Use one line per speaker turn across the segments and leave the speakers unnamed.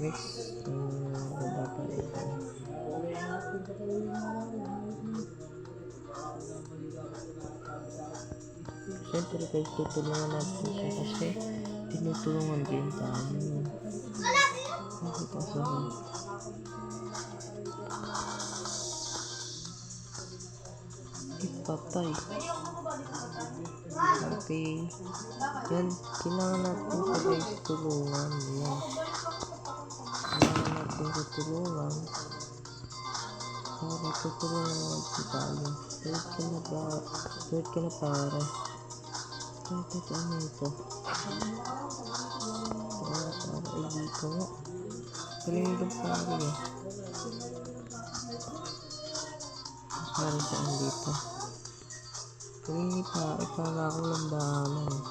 Next, bata ito. Siyempre guys, tutulungan natin siya kasi tinutulungan din tayo. Nakita sa ipatay. Okay. Yan, kailangan natin sa guys tulungan. Yan. Kailangan natin sa tulungan. Para tutulungan natin tayo. Wait ka na pare. Ito, ano ito? Ay, dito nga. Galing doon pare eh. Pare saan dito? Galing pare, para ako lang bahala eh.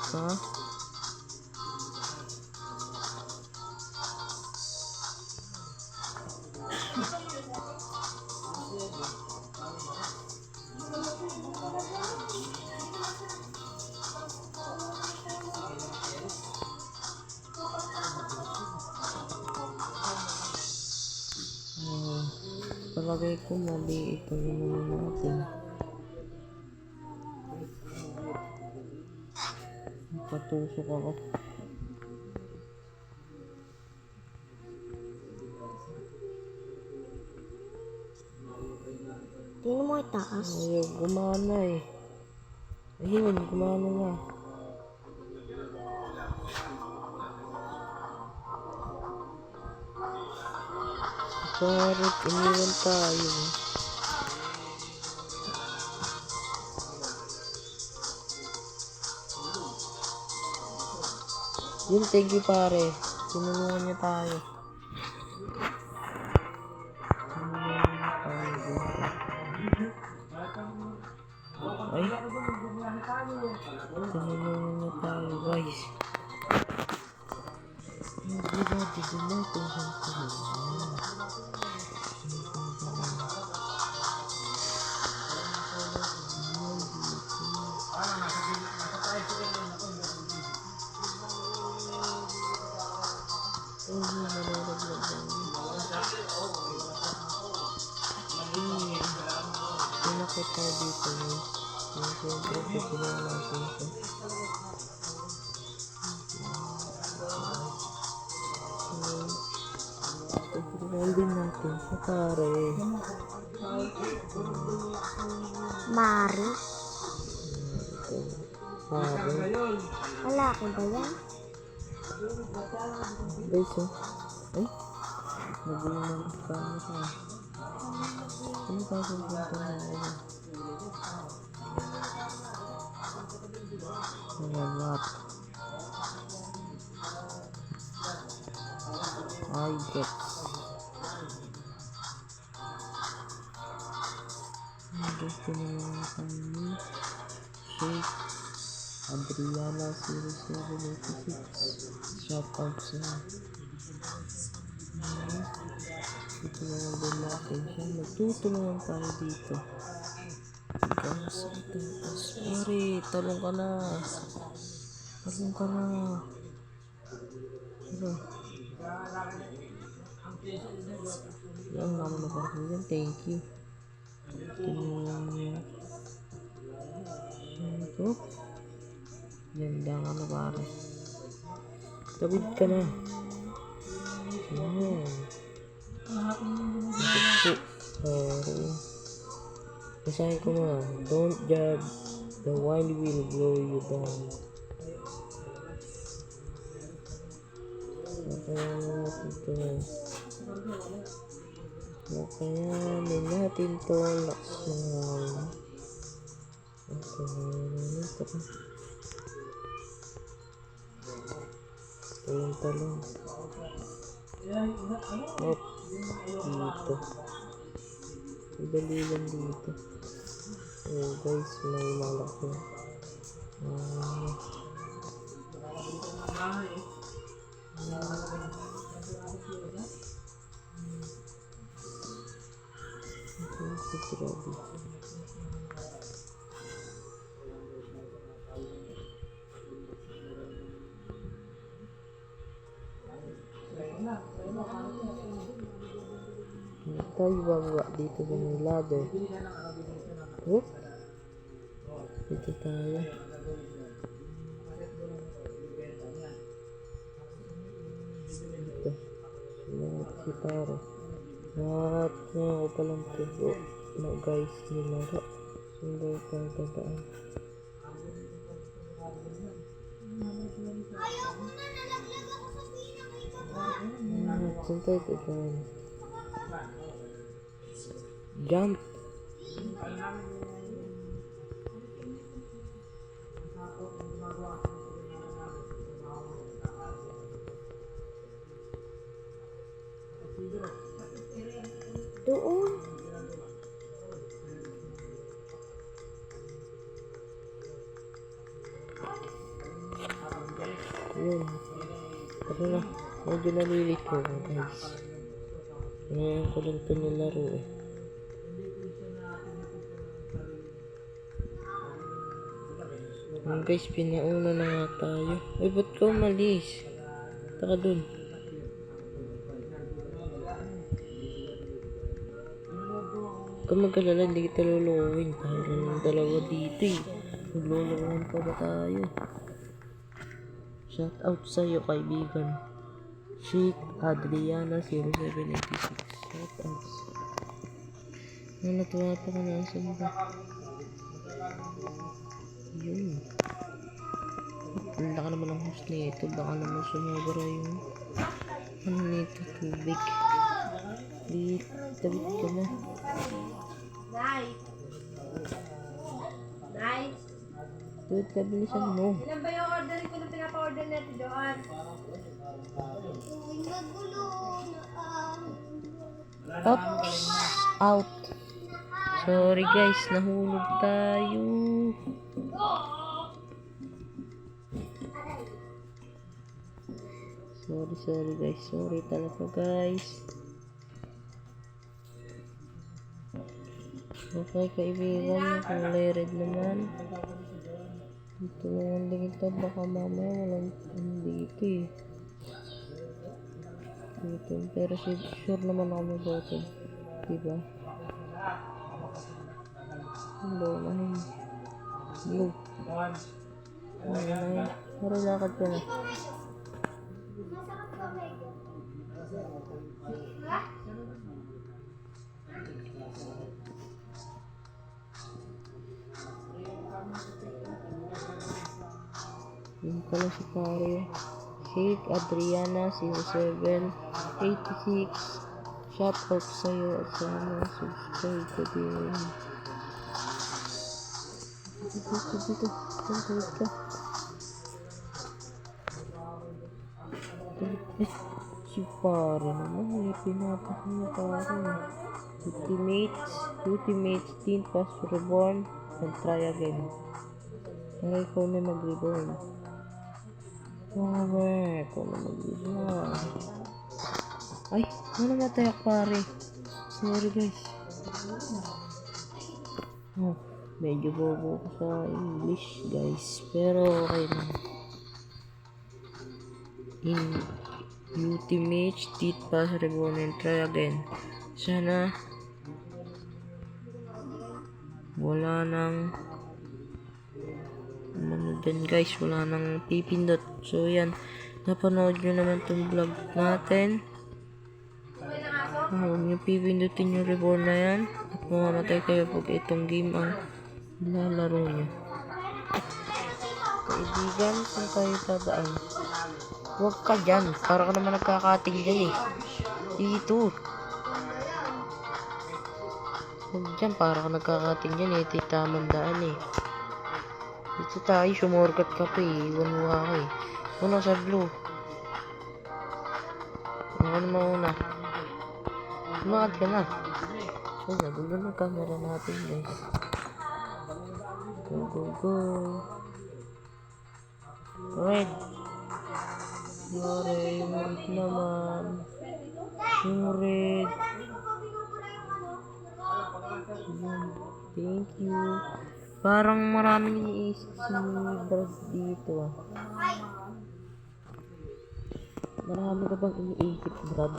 Ka? Palagay ko mali ito yung natin. Patusok ako.
Tingnan mo itaas.
Ayaw, gumana eh. Ayun, gumana na. Parang iniwan tayo. Yun, thank you pare. Tinulungan niya tayo. Ay, tinulungan niya tayo guys. Hindi natin natin siyang tulungan. Pinakit tayo dito yun. Siyempre, tutulungan natin ito. Tutulungan din natin sa pare.
Mari.
Pare.
Lalaki ba yan?
Guys, oh. Ay, nagulong ng kama siya. Ano sasabihin ko na ako? Salamat. Ay, get. Gusto na naman kami. Shake. Adriana 0786. Shout out sa tutulungan din natin siya. Magtutulungan tayo dito. Guys, ito. Pare, talong ka na. Talong ka na. Ano? Yan, naman na parang yan. Thank you. Tulungan niya. Ito. Ganda ka na pare. Tabid ka na. Yan. Basahin ko na. Don't judge. The wind will blow you down. Kakayanin natin to. Lakas na. Kakayanin ito. Talong. Hop. Dito. Dali lang dito. Oh guys, may malaki. Grabe. tayo bababa dito sa may ladder. Oh, dito tayo. Ito. Salamat si Taro. At nga ako palang puso na guys nilaro. Sundar tayo dadaan. Saan tayo dadaan? Jump!
Doon.
Yun. Ano na, medyo nalilito ko guys. Ngayon ko lang ito nilaro eh. Guys, pinauna na nga tayo. Ay, ba't ka umalis? Taka dun. Kung mag-alala, hindi kita lulukuhin. Tayo lang ng dalawa dito eh. Maglulukuhin pa ba tayo? Shout out sa'yo, kaibigan. Chic Adriana 0786. Shout out. Natuwa pa ka na. Saan ba? Yun. Ang laka naman ang host nito. Baka naman sumabara yung ano nito, tubig. Tabit ka na.
Nice. Nice.
Dude, kabilisan mo.
Ilan ba yung order ko na pinapa-order natin doon?
Oops! Out! Sorry guys, nahulog tayo. Sorry guys. Sorry talaga guys. Okay kaibigan, kung red naman. Dito naman din ito, baka mamaya walang dito eh. Dito, pero sure naman ako may bottle. Diba? Hello, nahin. Hello. Nahin. Pero lakad ka na. Yun pala si pare. Chic Adriana 0786. Shout out sa'yo at sana subscribe ka din. Dito. Tawid ka. Si pare naman. May pinapak niya pare. Ultimates, Teen Pass Reborn, and try again. Ay, ikaw na mag-reborn. Ikaw na mag-reborn. Ay, ano matayak pare? Sorry guys. Oh, medyo bobo ko sa English guys. Pero okay lang. In Ultimate Teen Pass Reborn and try again. Sana wala nang ano din guys, wala nang pipindot. So yan, napanood nyo naman tong vlog natin. Huwag nyo pipindutin yung reborn na yan at mamamatay kayo pag itong game ang lalaro nyo. Kaibigan, saan tayo dadaan? Huwag ka dyan, para ka naman nagkakating dyan eh. Dito. Huwag dyan, para ka nagkakating dyan eh. Ito tamang daan eh. Dito tayo, sumorkat ka pa eh. Iwan mo ako eh. Una sa blue. Ano mauna? Sumakad ka na. So, nagulo ng camera natin guys. Go. Red. Yore, yung red naman. Yung red. Thank you. Parang maraming iniisip si Brad dito ah. Marami ka bang iniisip, Brad?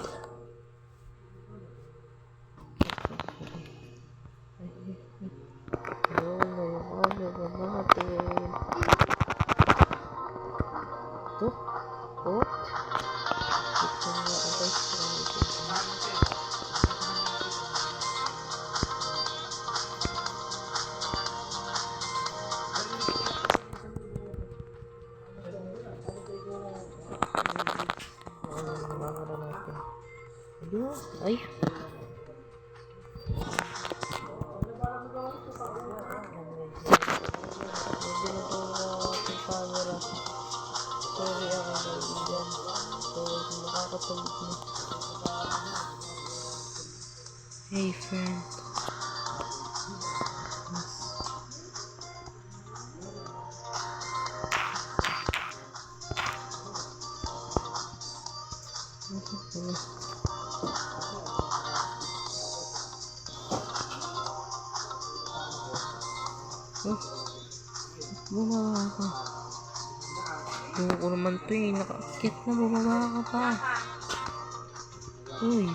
Oh. Bumaba ka. Ayoko naman to eh. Nakaakit na. Bumaba ka pa. Uy.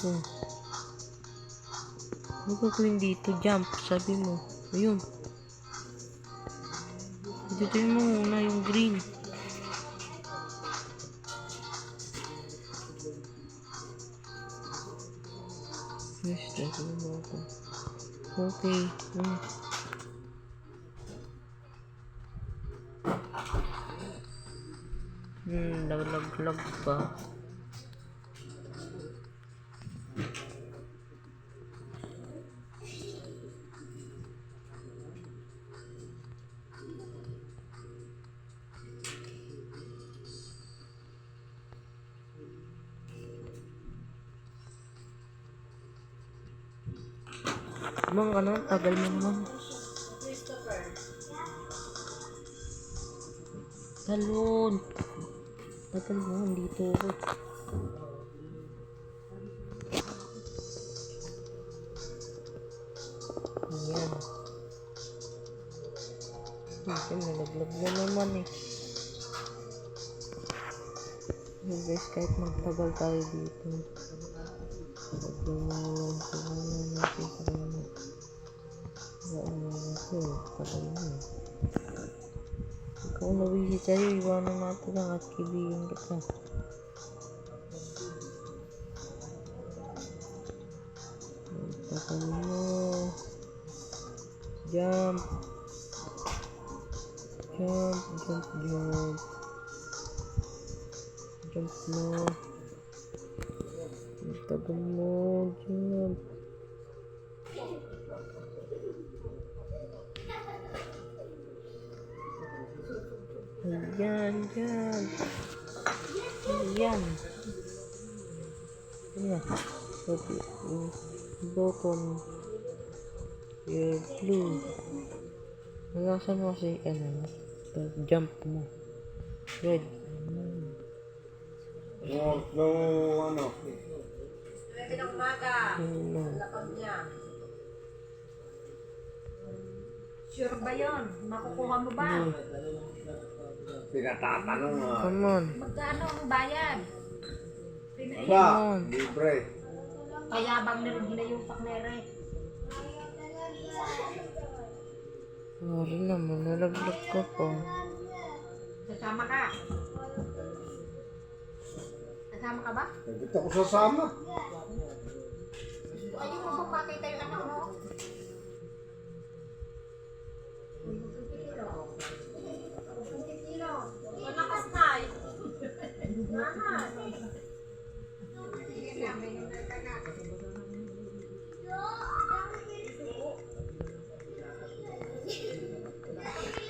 Oh. Ano gagawin dito? Jump, sabi mo. Ayun. Dito mo muna yung green. Yes, dito mo ako. Okay. Nalaglag pa. Mang ano, tagal mo naman. Talon. Tagal mo, dito ako. Ayan. Nalaglag na naman eh. Guys, kahit magtagal tayo dito. Paglumawan ko muna natin sa kanya. Tagal mo eh. Ikaw nawihi tayo, iwanan natin lang at kibigin kita. Tagal mo. Jump. Jump, jump, jump. Jump mo. Tagal mo. Jump. Ayan, dyan. Ayan. Ayan. Bottom. You're blue. Nalasan mo kasi, jump mo. Red.
No, ano?
Pwede ng umaga. Lapag niya. Sure ba yun? Makukuha mo ba?
Pinatatanong mo.
Come on.
Magkano ang bayad?
Ba, libre.
Kaya bang nila yung paknere?
Sorry naman, nalaglag ka pa.
Sasama ka? Sasama ka ba?
Nagkita ko sasama.
Ayaw mo bang makita yung anak mo? Malakas na eh.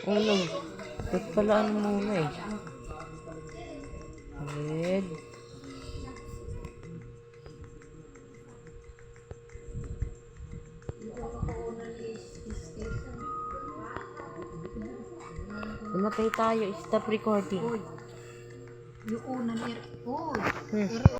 Ano? Pagpalaan muna eh. Red. Namatay tayo. Stop recording.
Yung una ni...